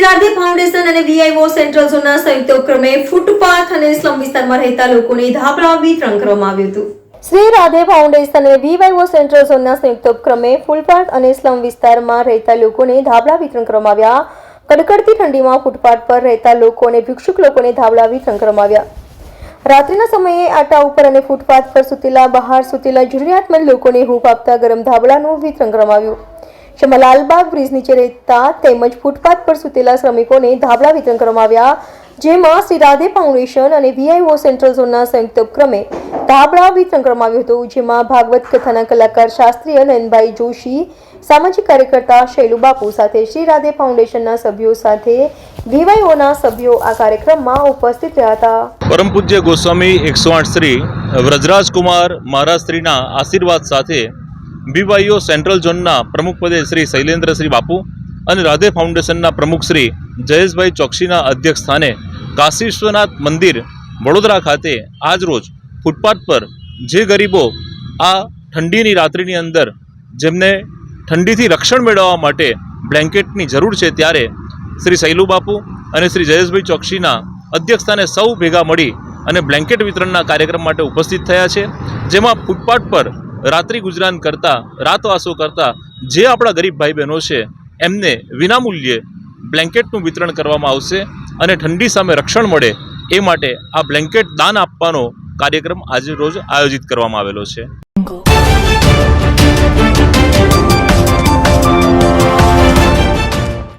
Radhe foundation અને વીઆઈઓ central ઝોનના સંયુક્ત ઉપક્રમે ફૂટપાથ અને સ્લમ વિસ્તારમાં રહેતા લોકોને ધાબળા વિતરણ કરવામાં આવ્યું હતું। શ્રી રાધે ફાઉન્ડેશન અને વીઆઈઓ સેન્ટ્રલ ઝોનના સંયુક્ત ઉપક્રમે ફૂટપાથ અને સ્લમ વિસ્તારમાં રહેતા લોકોને ધાબળા વિતરણ કરવામાં આવ્યા। કડકડતી ઠંડીમાં ફૂટપાથ પર રહેતા લોકો અને ભિક્ષુક લોકોને ધાબળા વિતરણ કરવામાં આવ્યા। રાત્રિના સમયે આટા ઉપર અને ફૂટપાથ પર સૂતેલા બહાર સૂતેલા જરૂરિયાતમંદ લોકોને હૂંફ આપતા ગરમ ધાબળાનું વિતરણ કરવામાં આવ્યું। જેમાં લાલબાગ બ્રિજ નીચે રહેતા તેમજ ફૂટપાથ પર સૂતેલા શ્રમિકોને ધાબળા વિતરણ કરવામાં આવ્યા। જેમાં શ્રી રાધે ફાઉન્ડેશન અને વીઆઈઓ સેન્ટ્રલ ઝોનના સંયુક્ત ઉપક્રમે ધાબળા વિતરણ કરવામાં આવ્યું હતું। જેમાં ભાગવત કથાના કલાકાર શાસ્ત્રીય નયનભાઈ જોશી, સામાજિક કાર્યકર્તા શૈલુ બાપુ સાથે શ્રી રાધે ફાઉન્ડેશનના સભ્યો સાથે વીઆઈઓના સભ્યો આ કાર્યક્રમમાં ઉપસ્થિત રહ્યા હતા। પરમ પૂજ્ય ગોસ્વામી 108 શ્રી વ્રજરાજકુમાર મહારાજ શ્રીના આશીર્વાદ સાથે વીઆઈઓ સેન્ટ્રલ ઝોનના પ્રમુખ પદે શ્રી શૈલેન્દ્ર શ્રી બાપુ અને રાધે ફાઉન્ડેશનના પ્રમુખ શ્રી જયેશભાઈ ચોકસીના અધ્યક્ષ સ્થાને કાશી વિશ્વનાથ મંદિર વડોદરા ખાતે આજ રોજ ફૂટપાથ પર જે ગરીબો આ ઠંડીની રાત્રિની અંદર જેમને ઠંડીથી રક્ષણ મેળવવા માટે બ્લેન્કેટની જરૂર છે, ત્યારે શ્રી શૈલુ બાપુ અને શ્રી જયેશભાઈ ચોકસીના અધ્યક્ષ સ્થાને સૌ ભેગા મળી અને બ્લેન્કેટ વિતરણના કાર્યક્રમ માટે ઉપસ્થિત થયા છે। જેમાં ફૂટપાથ પર રાત્રિ ગુજરાન કરતા, રાતવાસો કરતા જે આપણા ગરીબ ભાઈ બહેનો છે એમને વિનામૂલ્યે બ્લેન્કેટનું વિતરણ કરવામાં આવશે અને ઠંડી સામે રક્ષણ મળે એ માટે આ બ્લેન્કેટ દાન આપવાનો કાર્યક્રમ આજે રોજ આયોજિત કરવામાં આવેલો છે।